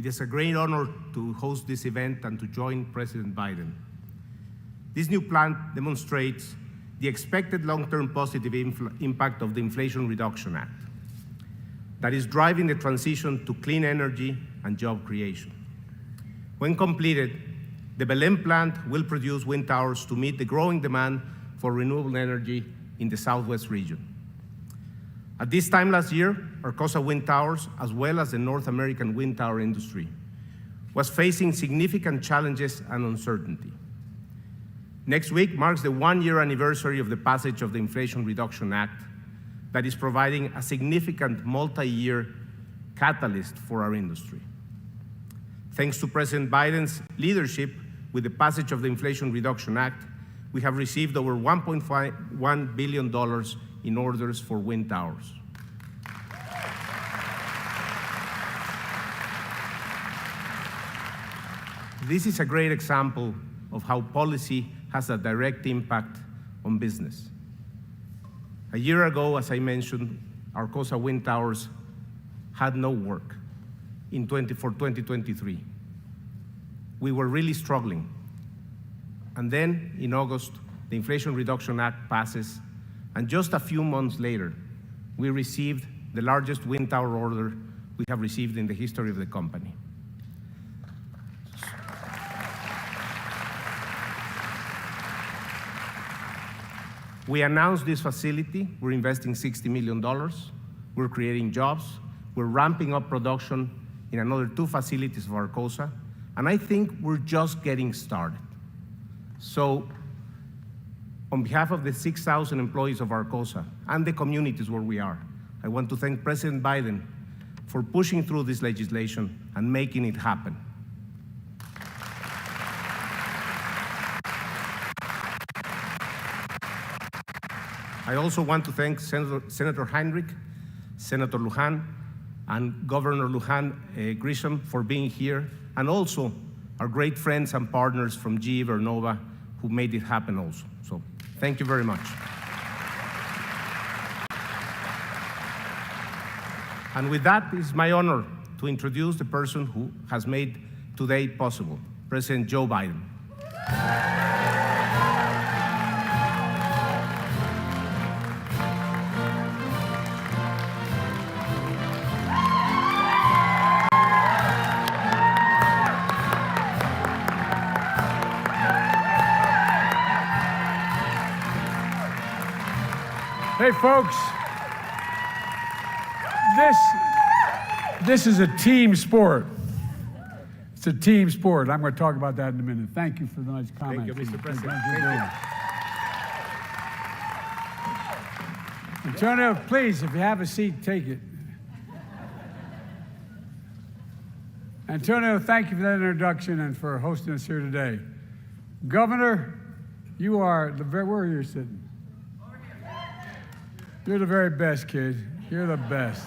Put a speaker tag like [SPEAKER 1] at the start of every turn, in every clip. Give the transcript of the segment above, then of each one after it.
[SPEAKER 1] It is a great honor to host this event and to join President Biden. This new plan demonstrates the expected long-term positive impact of the Inflation Reduction Act that is driving the transition to clean energy and job creation. When completed, the Belém plant will produce wind towers to meet the growing demand for renewable energy in the Southwest region. At this time last year, Arcosa Wind Towers, as well as the North American wind tower industry, was facing significant challenges and uncertainty. Next week marks the one-year anniversary of the passage of the Inflation Reduction Act that is providing a significant multi-year catalyst for our industry. Thanks to President Biden's leadership with the passage of the Inflation Reduction Act, we have received over $1.1 billion in orders for wind towers. This is a great example of how policy has a direct impact on business. A year ago, as I mentioned, Arcosa Wind Towers had no work for 2023. We were really struggling. And then in August, the Inflation Reduction Act passes, and just a few months later, we received the largest wind tower order we have received in the history of the company. We announced this facility. We're investing $60 million. We're creating jobs. We're ramping up production in another 2 facilities of Arcosa, and I think we're just getting started. So, on behalf of the 6,000 employees of Arcosa and the communities where we are, I want to thank President Biden for pushing through this legislation and making it happen. I also want to thank Senator Heinrich, Senator Lujan, and Governor Lujan Grisham for being here, and also our great friends and partners from GE Vernova who made it happen also. So thank you very much. And with that, it's my honor to introduce the person who has made today possible, President Joe Biden.
[SPEAKER 2] Hey, folks, this is a team sport. It's a team sport. I'm going to talk about that in a minute. Thank you for the nice comments.
[SPEAKER 1] Thank you, Mr. President. Thank you.
[SPEAKER 2] Antonio, please, if you have a seat, take it. Antonio, thank you for that introduction and for hosting us here today. Governor, you are where are you sitting? You're the very best, kid. You're the best.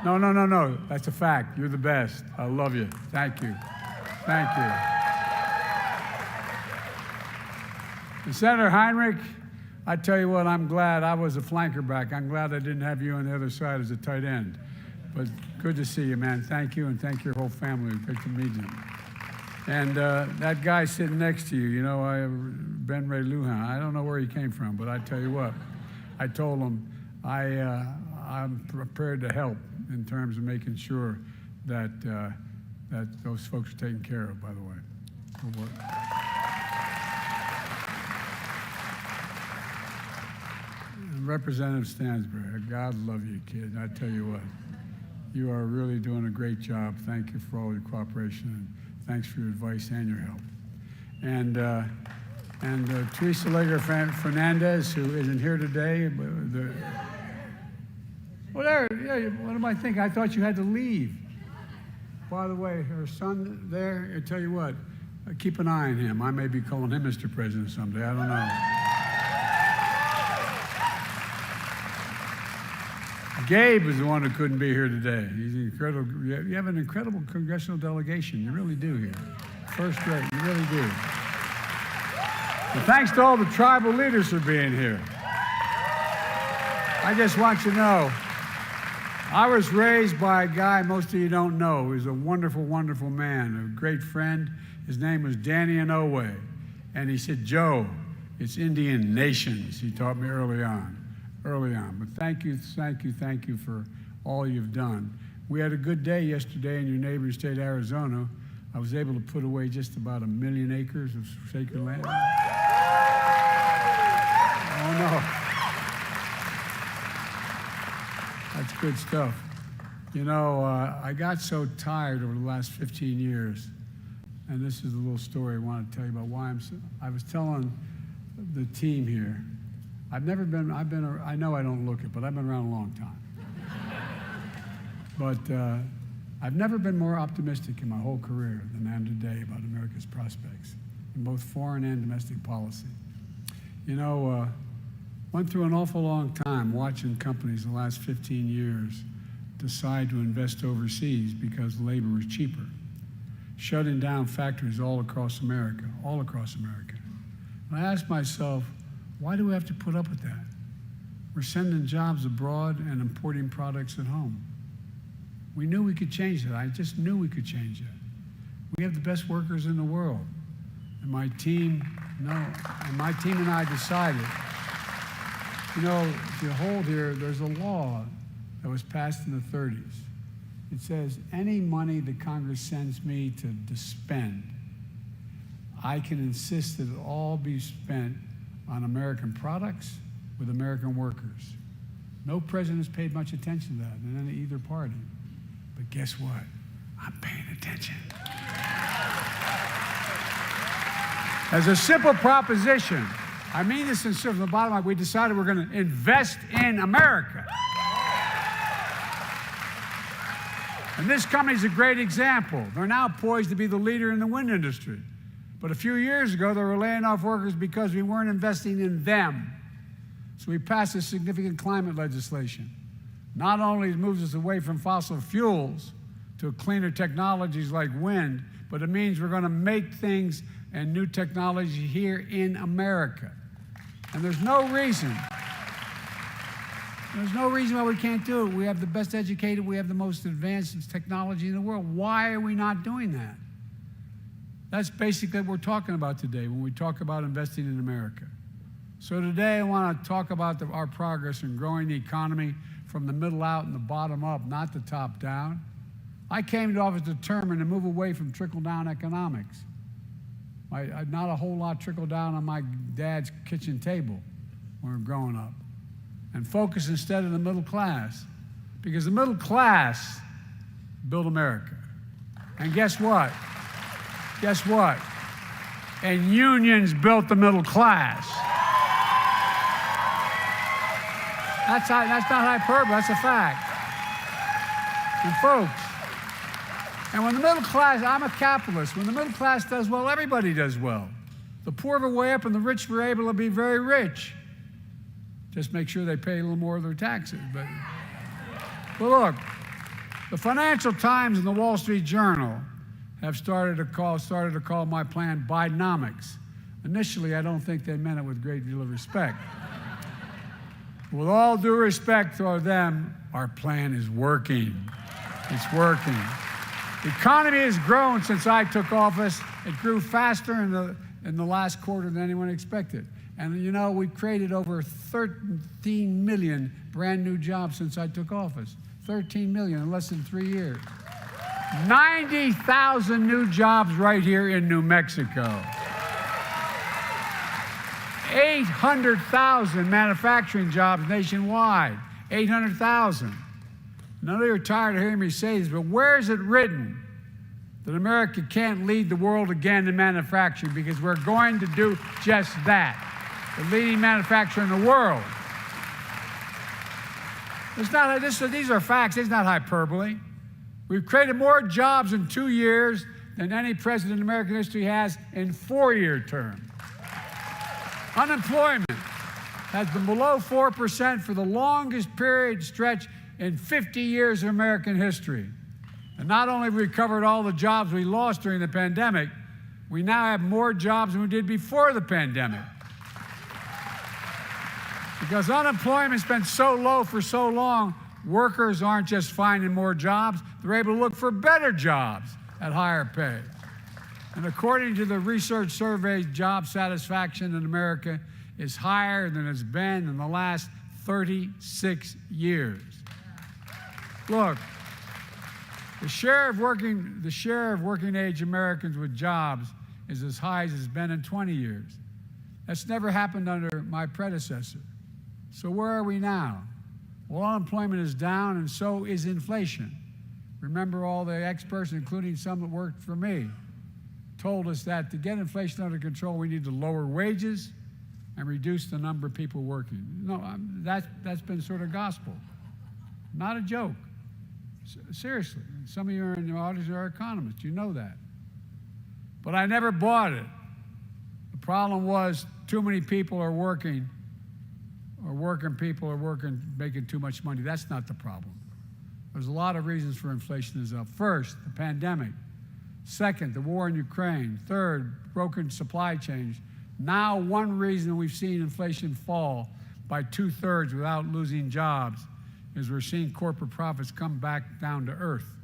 [SPEAKER 2] No. That's a fact. You're the best. I love you. Thank you. Thank you. And Senator Heinrich, I tell you what, I'm glad I was a flanker back. I'm glad I didn't have you on the other side as a tight end. But good to see you, man. Thank you, and thank your whole family. Great to meet you. And that guy sitting next to you, you know, Ben Ray Lujan, I don't know where he came from, but I tell you what, I told him, I'm prepared to help in terms of making sure that that those folks are taken care of, by the way. And Representative Stansbury, God love you, kid. I tell you what, you are really doing a great job. Thank you for all your cooperation, and thanks for your advice and your help. And Teresa Leger Fernandez, who isn't here today, what am I thinking? I thought you had to leave. By the way, her son there, I tell you what, keep an eye on him. I may be calling him Mr. President someday. I don't know. Gabe is the one who couldn't be here today. He's incredible. You have an incredible congressional delegation. You really do here. First rate, you really do. And thanks to all the tribal leaders for being here. I just want you to know, I was raised by a guy most of you don't know. He was a wonderful, wonderful man, a great friend. His name was Danny Inouye. And he said, Joe, it's Indian nations. He taught me early on. But thank you for all you've done. We had a good day yesterday in your neighboring state, Arizona. I was able to put away just about 1 million acres of sacred land. Oh, no. That's good stuff. You know, I got so tired over the last 15 years, and this is a little story I want to tell you about why I was telling the team here, I know I don't look it, but I've been around a long time. But I've never been more optimistic in my whole career than I am today about America's prospects in both foreign and domestic policy. You know, went through an awful long time watching companies the last 15 years decide to invest overseas because labor was cheaper, shutting down factories all across America. And I asked myself, why do we have to put up with that? We're sending jobs abroad and importing products at home. We knew we could change that. I just knew we could change that. We have the best workers in the world. And my team and I decided, you know, if you hold here, there's a law that was passed in the 30s. It says any money that Congress sends me to spend, I can insist that it all be spent on American products with American workers. No president has paid much attention to that in either party. But guess what? I'm paying attention. As a simple proposition, I mean this from the bottom line, we decided we're going to invest in America. And this company is a great example. They're now poised to be the leader in the wind industry. But a few years ago, they were laying off workers because we weren't investing in them. So we passed a significant climate legislation. Not only moves us away from fossil fuels to cleaner technologies like wind, but it means we're going to make things and new technology here in America. And there's no reason why we can't do it. We have the best educated, we have the most advanced technology in the world. Why are we not doing that? That's basically what we're talking about today when we talk about investing in America. So today I want to talk about our progress in growing the economy from the middle out and the bottom up, not the top down. I came to office determined to move away from trickle-down economics. Not a whole lot trickled down on my dad's kitchen table when we were growing up. And focus instead on the middle class. Because the middle class built America. And guess what? And unions built the middle class. That's not hyperbole, that's a fact. And folks, and when the middle class, I'm a capitalist, when the middle class does well, everybody does well. The poor were way up and the rich were able to be very rich. Just make sure they pay a little more of their taxes. But look, the Financial Times and the Wall Street Journal have started to call my plan Bidenomics. Initially, I don't think they meant it with a great deal of respect. With all due respect to them, our plan is working. It's working. The economy has grown since I took office. It grew faster in the last quarter than anyone expected. And you know, we've created over 13 million brand new jobs since I took office. 13 million in less than 3 years. 90,000 new jobs right here in New Mexico. 800,000 manufacturing jobs nationwide. 800,000. None of you are tired of hearing me say this, but where is it written that America can't lead the world again in manufacturing? Because we're going to do just that. The leading manufacturer in the world. These are facts. It's not hyperbole. We've created more jobs in 2 years than any president in American history has in 4-year terms. Unemployment has been below 4% for the longest period stretch in 50 years of American history. And not only have we recovered all the jobs we lost during the pandemic, we now have more jobs than we did before the pandemic. Because unemployment's been so low for so long, Workers aren't just finding more jobs, they're able to look for better jobs at higher pay. And according to the research survey, job satisfaction in America is higher than it's been in the last 36 years. Look, the share of working age Americans with jobs is as high as it's been in 20 years. That's never happened under my predecessor. So where are we now? Well, unemployment is down, and so is inflation. Remember, all the experts, including some that worked for me, told us that to get inflation under control, we need to lower wages and reduce the number of people working. No, that's been sort of gospel, not a joke. Seriously, some of you in the audience are economists, you know that. But I never bought it. The problem was too many people are working, making too much money. That's not the problem. There's a lot of reasons for inflation is up. First, the pandemic. Second, the war in Ukraine. Third, broken supply chains. Now, one reason we've seen inflation fall by 2/3 without losing jobs is we're seeing corporate profits come back down to earth.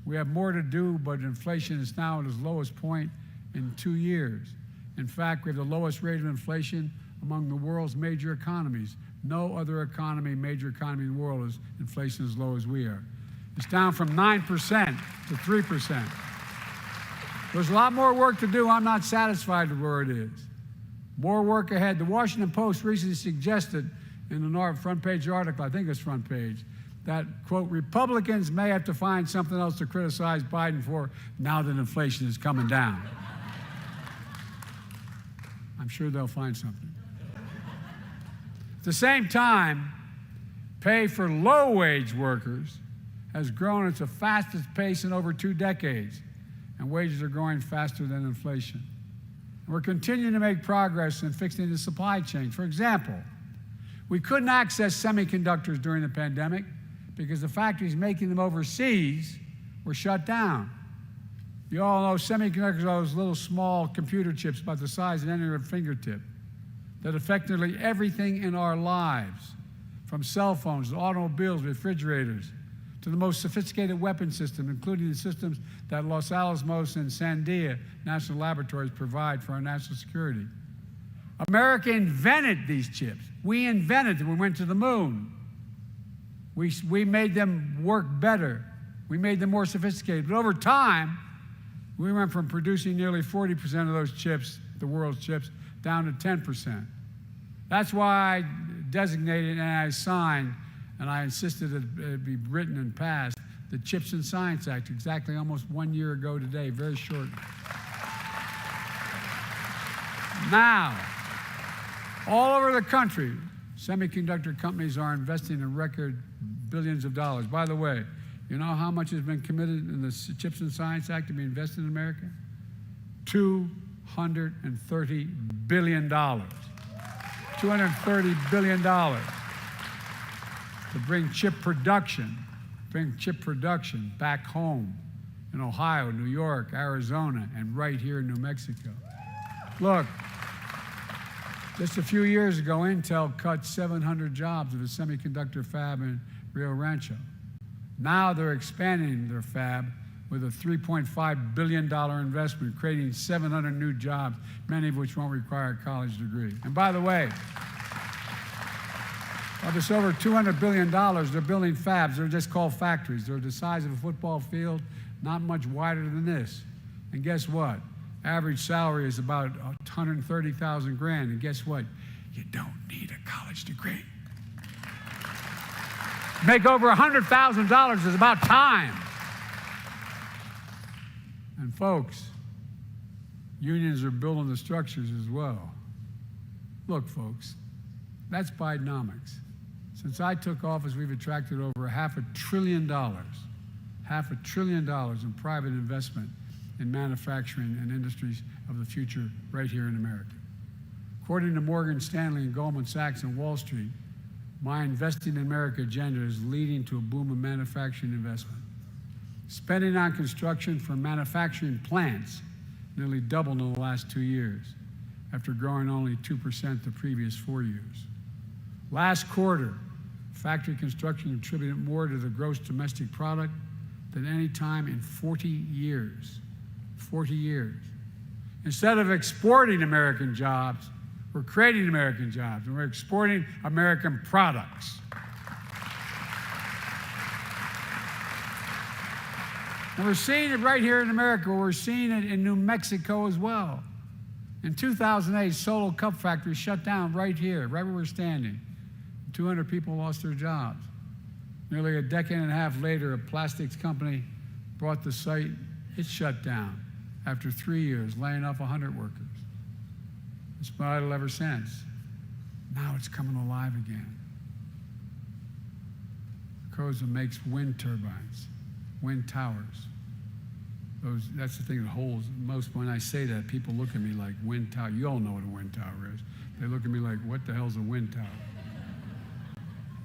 [SPEAKER 2] We have more to do, but inflation is now at its lowest point in 2 years. In fact, we have the lowest rate of inflation among the world's major economies. No other major economy in the world is inflation as low as we are. It's down from 9% to 3%. There's a lot more work to do. I'm not satisfied with where it is. More work ahead. The Washington Post recently suggested in a front page article, I think it's front page, that, quote, Republicans may have to find something else to criticize Biden for now that inflation is coming down. I'm sure they'll find something. At the same time, pay for low-wage workers has grown at the fastest pace in over 2 decades, and wages are growing faster than inflation. And we're continuing to make progress in fixing the supply chain. For example, we couldn't access semiconductors during the pandemic because the factories making them overseas were shut down. You all know semiconductors are those little small computer chips about the size of any of a fingertip that affect nearly everything in our lives, from cell phones to automobiles, refrigerators, to the most sophisticated weapon system, including the systems that Los Alamos and Sandia National Laboratories provide for our national security. America invented these chips. We invented them. We went to the moon. We made them work better. We made them more sophisticated. But over time, we went from producing nearly 40% of those chips, the world's chips, down to 10%. That's why I designated and I signed, and I insisted that it be written and passed, the Chips and Science Act, exactly almost 1 year ago today, very short. Now, all over the country, semiconductor companies are investing in record billions of dollars. By the way, you know how much has been committed in the Chips and Science Act to be invested in America? $230 billion. $230 billion to bring chip production back home in Ohio, New York, Arizona, and right here in New Mexico. Look, just a few years ago, Intel cut 700 jobs at a semiconductor fab in Rio Rancho. Now they're expanding their fab with a $3.5 billion investment, creating 700 new jobs, many of which won't require a college degree. And by the way, of this over $200 billion, they're building fabs. They're just called factories. They're the size of a football field, not much wider than this. And guess what? Average salary is about 130,000 grand. And guess what? You don't need a college degree. Make over $100,000 is about time. And folks, unions are building the structures as well. Look, folks, that's Bidenomics. Since I took office, we've attracted over $500 billion in private investment in manufacturing and industries of the future right here in America. According to Morgan Stanley and Goldman Sachs and Wall Street, my Investing in America agenda is leading to a boom of manufacturing investment. Spending on construction for manufacturing plants nearly doubled in the last 2 years, after growing only 2% the previous 4 years. Last quarter, Factory construction contributed more to the gross domestic product than any time in 40 years. 40 years. Instead of exporting American jobs, we're creating American jobs, and we're exporting American products. And we're seeing it right here in America. We're seeing it in New Mexico as well. In 2008, Solo Cup Factory shut down right here, right where we're standing. 200 people lost their jobs. Nearly a decade and a half later, a plastics company bought the site. It shut down after 3 years, laying off 100 workers. It's been idle ever since. Now it's coming alive again. Arcosa makes wind turbines, wind towers. That's the thing that holds most. When I say that, people look at me like, wind tower. You all know what a wind tower is. They look at me like, what the hell's a wind tower?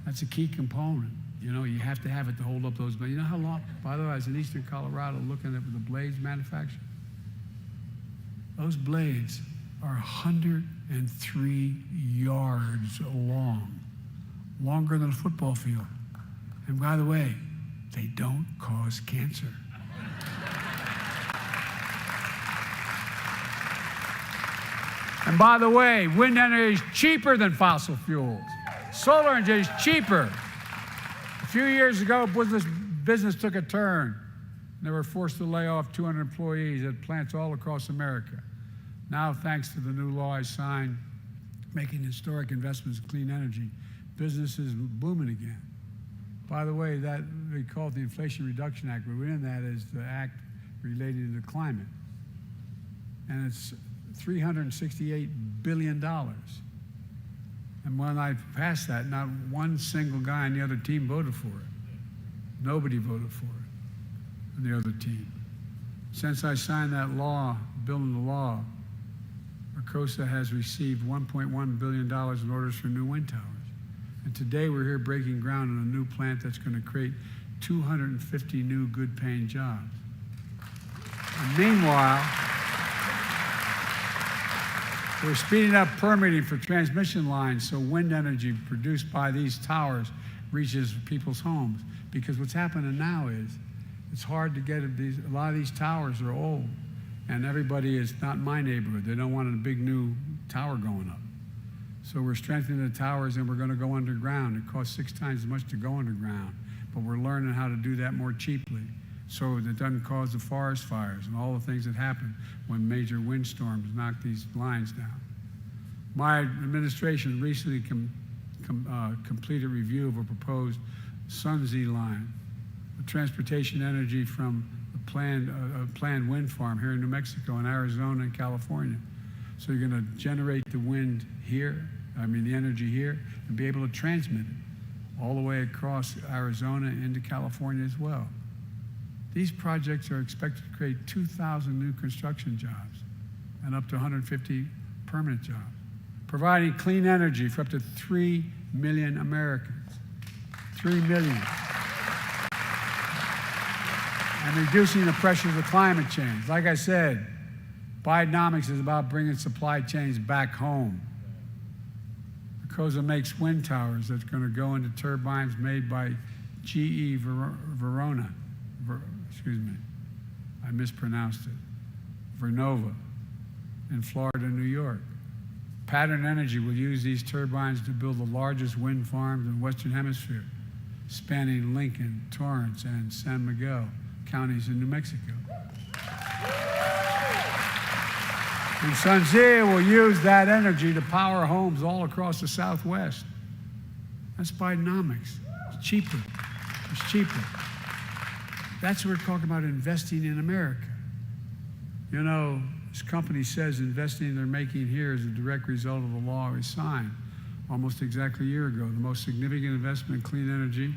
[SPEAKER 2] That's a key component. You know, you have to have it to hold up those blades. You know how long? By the way, I was in eastern Colorado looking at the blades manufactured. Those blades are 103 yards long, longer than a football field. And by the way, they don't cause cancer. And by the way, wind energy is cheaper than fossil fuels. Solar energy is cheaper. A few years ago, business took a turn. They were forced to lay off 200 employees at plants all across America. Now, thanks to the new law I signed, making historic investments in clean energy, business is booming again. By the way, that we call it the Inflation Reduction Act, but within that is the act related to climate. And it's $368 billion. And when I passed that, not one single guy on the other team voted for it. Nobody voted for it on the other team. Since I signed that law, building the law, Arcosa has received $1.1 billion in orders for new wind towers. And today we're here breaking ground on a new plant that's going to create 250 new good-paying jobs. And meanwhile, we're speeding up permitting for transmission lines so wind energy produced by these towers reaches people's homes. Because what's happening now is it's hard to get a lot of these towers are old, and everybody is not in my neighborhood. They don't want a big new tower going up. So we're strengthening the towers, and we're going to go underground. It costs 6 times as much to go underground, but we're learning how to do that more cheaply so that it doesn't cause the forest fires and all the things that happen when major windstorms knock these lines down. My administration recently completed a review of a proposed Sunzee line, a transportation energy from a planned wind farm here in New Mexico and Arizona and California. So you're going to generate the wind here, the energy here, and be able to transmit it all the way across Arizona into California as well. These projects are expected to create 2,000 new construction jobs and up to 150 permanent jobs, providing clean energy for up to 3 million Americans. 3 million. And reducing the pressures of climate change. Like I said, Bidenomics is about bringing supply chains back home. Arcosa makes wind towers that's going to go into turbines made by GE Verona. I mispronounced it. Renewable in Florida, New York. Pattern Energy will use these turbines to build the largest wind farms in the Western Hemisphere, spanning Lincoln, Torrance, and San Miguel counties in New Mexico. And Sunzee will use that energy to power homes all across the Southwest. That's Bidenomics. It's cheaper. It's cheaper. That's what we're talking about, investing in America. You know, this company says investing they're making here is a direct result of the law we signed almost exactly a year ago. The most significant investment in clean energy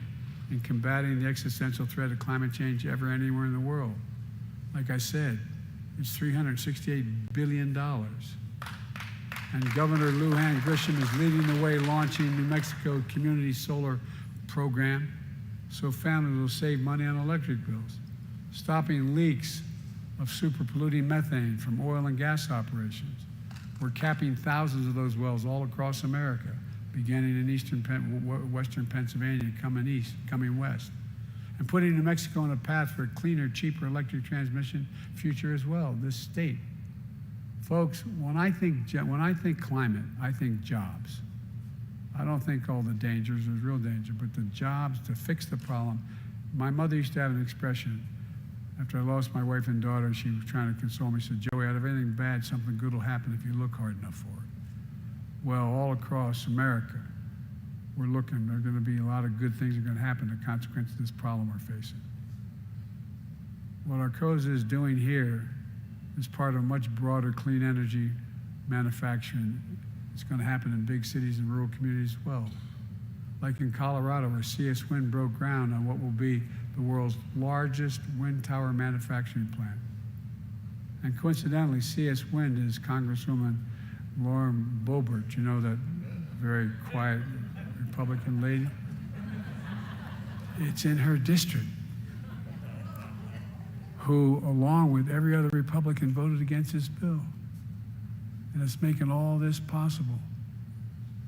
[SPEAKER 2] in combating the existential threat of climate change ever anywhere in the world. Like I said, it's $368 billion. And Governor Lujan Grisham is leading the way, launching New Mexico Community Solar Program so families will save money on electric bills, stopping leaks of super polluting methane from oil and gas operations. We're capping thousands of those wells all across America. beginning in western Pennsylvania, coming west, and putting New Mexico on a path for a cleaner, cheaper electric transmission future as well, this state. Folks, when I think climate, I think jobs. I don't think all the dangers, there's real danger, but the jobs to fix the problem. My mother used to have an expression. After I lost my wife and daughter, she was trying to console me. She said, Joey, out of anything bad, something good will happen if you look hard enough for it. Well, all across America, we're looking. There are going to be a lot of good things that are going to happen as a consequence of this problem we're facing. What Arcosa is doing here is part of a much broader clean energy manufacturing. It's going to happen in big cities and rural communities as well. Like in Colorado, where CS Wind broke ground on what will be the world's largest wind tower manufacturing plant. And coincidentally, CS Wind is Congresswoman Lauren Boebert, you know, that very quiet Republican lady? It's in her district, who, along with every other Republican, voted against this bill. And it's making all this possible.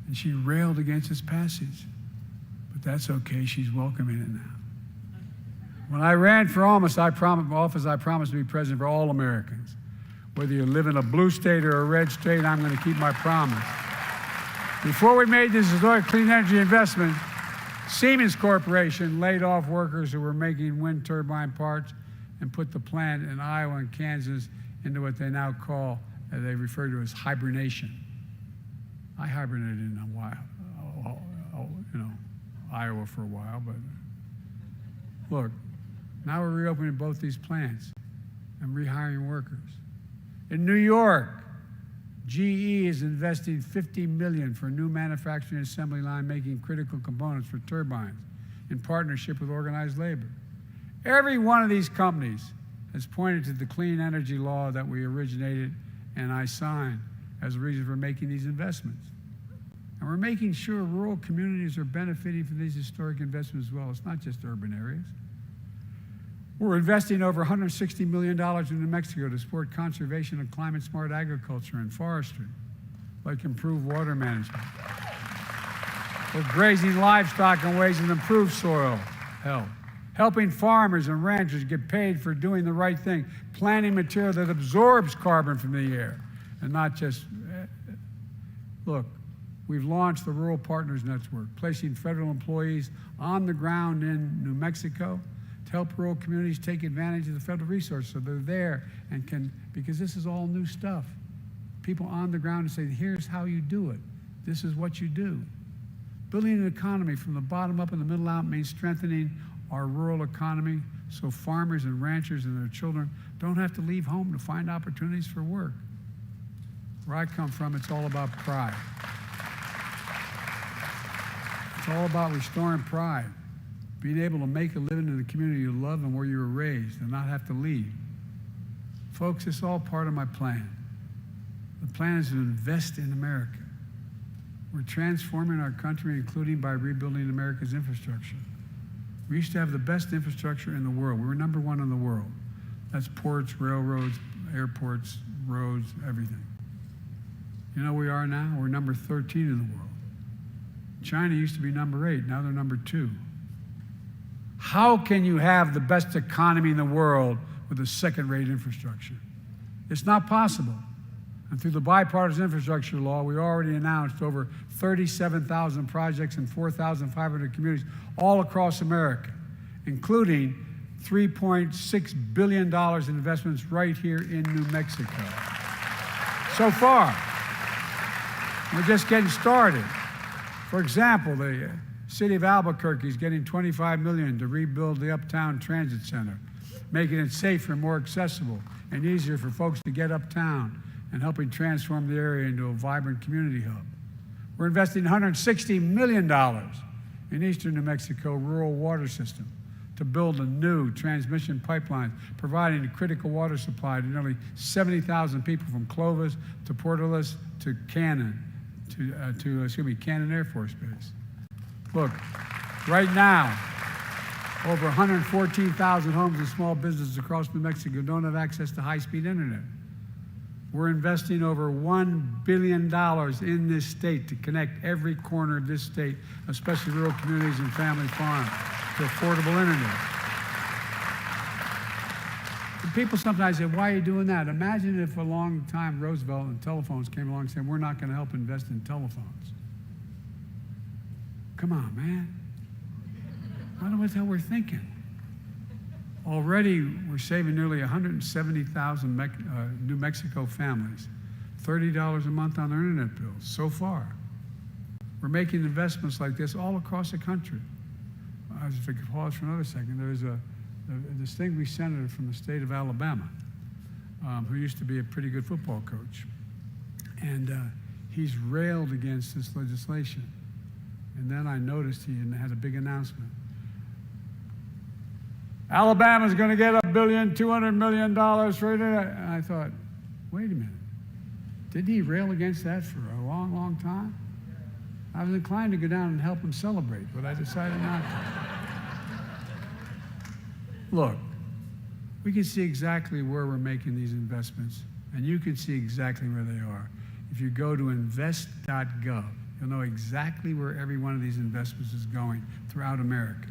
[SPEAKER 2] And she railed against its passage. But that's okay, she's welcoming it now. When I ran for office, I promised to be president for all Americans. Whether you live in a blue state or a red state, I'm going to keep my promise. Before we made this historic clean energy investment, Siemens Corporation laid off workers who were making wind turbine parts and put the plant in Iowa and Kansas into what they now call, they refer to as hibernation. I hibernated in a while, Iowa for a while, but look, now we're reopening both these plants and rehiring workers. In New York, GE is investing $50 million for a new manufacturing assembly line making critical components for turbines in partnership with organized labor. Every one of these companies has pointed to the clean energy law that we originated and I signed as a reason for making these investments. And we're making sure rural communities are benefiting from these historic investments as well. It's not just urban areas. We're investing over $160 million in New Mexico to support conservation of climate-smart agriculture and forestry, like improved water management. We're grazing livestock in ways that improve soil health, helping farmers and ranchers get paid for doing the right thing, planting material that absorbs carbon from the air, and not just, look, we've launched the Rural Partners Network, placing federal employees on the ground in New Mexico to help rural communities take advantage of the federal resources so they're there and can, because this is all new stuff. People on the ground to say, here's how you do it. This is what you do. Building an economy from the bottom up and the middle out means strengthening our rural economy so farmers and ranchers and their children don't have to leave home to find opportunities for work. Where I come from, it's all about pride. It's all about restoring pride. Being able to make a living in the community you love and where you were raised and not have to leave. Folks, it's all part of my plan. The plan is to invest in America. We're transforming our country, including by rebuilding America's infrastructure. We used to have the best infrastructure in the world. We were number one in the world. That's ports, railroads, airports, roads, everything. You know where we are now? We're number 13 in the world. China used to be number 8. Now they're number 2. How can you have the best economy in the world with a second-rate infrastructure? It's not possible. And through the bipartisan infrastructure law, we already announced over 37,000 projects in 4,500 communities all across America, including $3.6 billion in investments right here in New Mexico. So far, we're just getting started. For example, the city of Albuquerque is getting $25 million to rebuild the Uptown Transit Center, making it safer, more accessible, and easier for folks to get uptown and helping transform the area into a vibrant community hub. We're investing $160 million in eastern New Mexico rural water system to build a new transmission pipeline, providing a critical water supply to nearly 70,000 people from Clovis to Portales to Cannon, Cannon Air Force Base. Look, right now, over 114,000 homes and small businesses across New Mexico don't have access to high-speed internet. We're investing over $1 billion in this state to connect every corner of this state, especially rural communities and family farms, to affordable internet. And people sometimes say, why are you doing that? Imagine if a long time Roosevelt and telephones came along and said, we're not going to help invest in telephones. Come on, man. I don't know what the hell we're thinking. Already, we're saving nearly 170,000 New Mexico families $30 a month on their internet bills so far. We're making investments like this all across the country. If I could pause for another second, there's a distinguished senator from the state of Alabama who used to be a pretty good football coach. And he's railed against this legislation. And then I noticed he had a big announcement. Alabama's going to get $1.2 billion for internet. And I thought, wait a minute. Didn't he rail against that for a long, long time? I was inclined to go down and help him celebrate, but I decided not to. Look, we can see exactly where we're making these investments, and you can see exactly where they are. If you go to invest.gov, you'll know exactly where every one of these investments is going throughout America.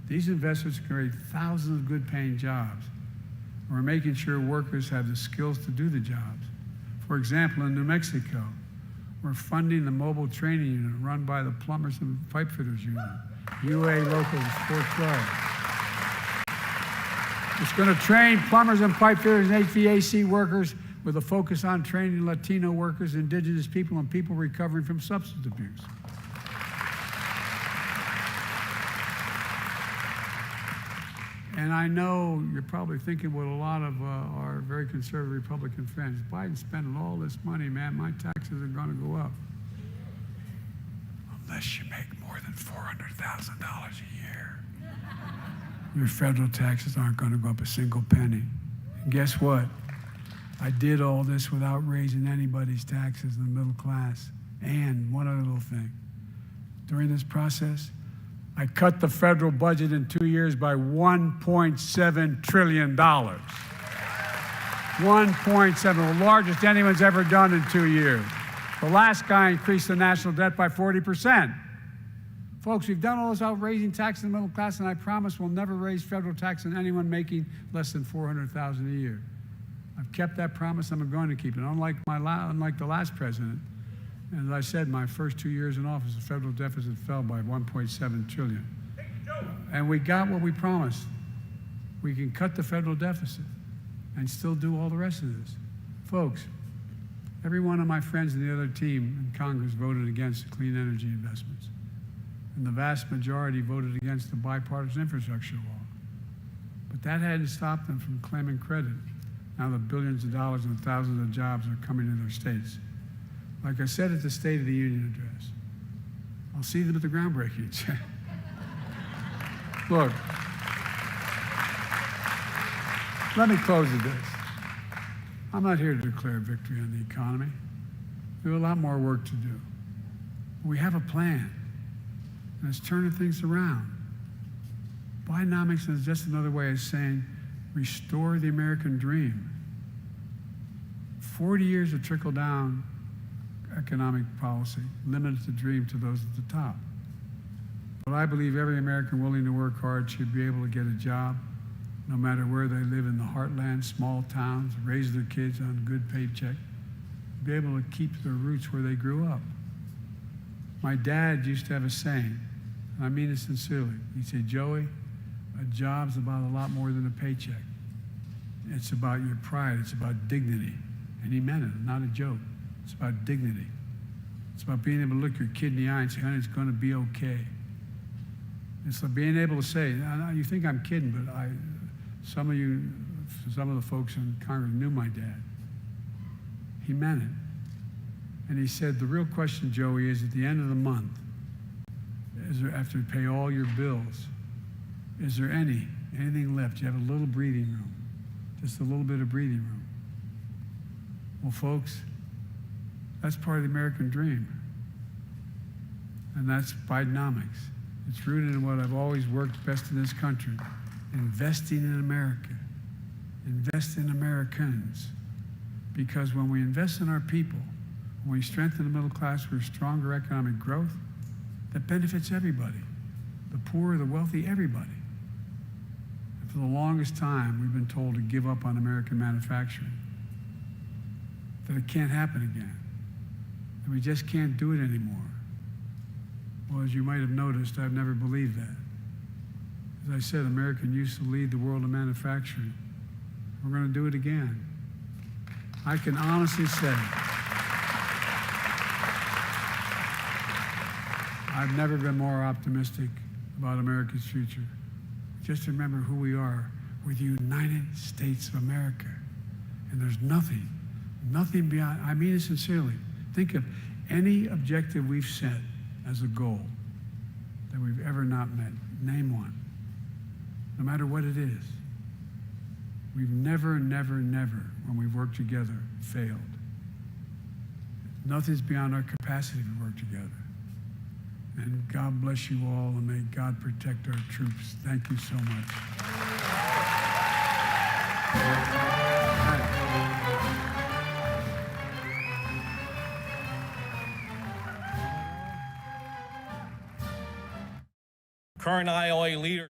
[SPEAKER 2] These investments create thousands of good-paying jobs. We're making sure workers have the skills to do the jobs. For example, in New Mexico, we're funding the mobile training unit run by the Plumbers and Pipe Fitters Union, UA Local 412. It's going to train plumbers and pipe fitters and HVAC workers with a focus on training Latino workers, indigenous people, and people recovering from substance abuse. And I know you're probably thinking what a lot of our very conservative Republican friends, Biden's spending all this money, man, my taxes are going to go up. Unless you make more than $400,000 a year. Your federal taxes aren't going to go up a single penny. And guess what? I did all this without raising anybody's taxes in the middle class. And one other little thing. During this process, I cut the federal budget in 2 years by $1.7 trillion. 1.7, the largest anyone's ever done in 2 years. The last guy increased the national debt by 40%. Folks, we've done all this without raising taxes in the middle class, and I promise we'll never raise federal tax on anyone making less than $400,000 a year. I've kept that promise, I'm going to keep it. Unlike the last president, as I said, my first 2 years in office, the federal deficit fell by $1.7 trillion. And we got what we promised. We can cut the federal deficit and still do all the rest of this. Folks, every one of my friends in the other team in Congress voted against the clean energy investments. And the vast majority voted against the bipartisan infrastructure law. But that hadn't stopped them from claiming credit. Now the billions of dollars and thousands of jobs are coming to their states. Like I said at the State of the Union address, I'll see them at the groundbreakings. Look, let me close with this. I'm not here to declare victory on the economy. We have a lot more work to do. We have a plan, and it's turning things around. Bidenomics is just another way of saying restore the American dream. 40 years of trickle-down economic policy limited the dream to those at the top. But I believe every American willing to work hard should be able to get a job, no matter where they live in the heartland, small towns, raise their kids on a good paycheck, be able to keep their roots where they grew up. My dad used to have a saying, and I mean it sincerely. He'd say, Joey, a job's about a lot more than a paycheck. It's about your pride, it's about dignity. And he meant it, not a joke. It's about dignity. It's about being able to look your kid in the eye and say, honey, it's going to be okay. It's like being able to say, you think I'm kidding, but some of the folks in Congress knew my dad. He meant it. And he said, the real question, Joey, is at the end of the month, after you pay all your bills, is there anything left? You have a little breathing room, just a little bit of breathing room. Well, folks, that's part of the American dream. And that's Bidenomics. It's rooted in what I've always worked best in this country, investing in America, invest in Americans. Because when we invest in our people, when we strengthen the middle class for stronger economic growth, that benefits everybody, the poor, the wealthy, everybody. And for the longest time, we've been told to give up on American manufacturing, that it can't happen again, that we just can't do it anymore. Well, as you might have noticed, I've never believed that. As I said, America used to lead the world in manufacturing. We're going to do it again. I can honestly say, I've never been more optimistic about America's future. Just remember who we are. We're the United States of America. And there's nothing beyond, I mean it sincerely. Think of any objective we've set as a goal that we've ever not met. Name one. No matter what it is. We've never, when we've worked together, failed. Nothing's beyond our capacity to work together. And God bless you all, and may God protect our troops. Thank you so much.
[SPEAKER 3] Current IOA leader.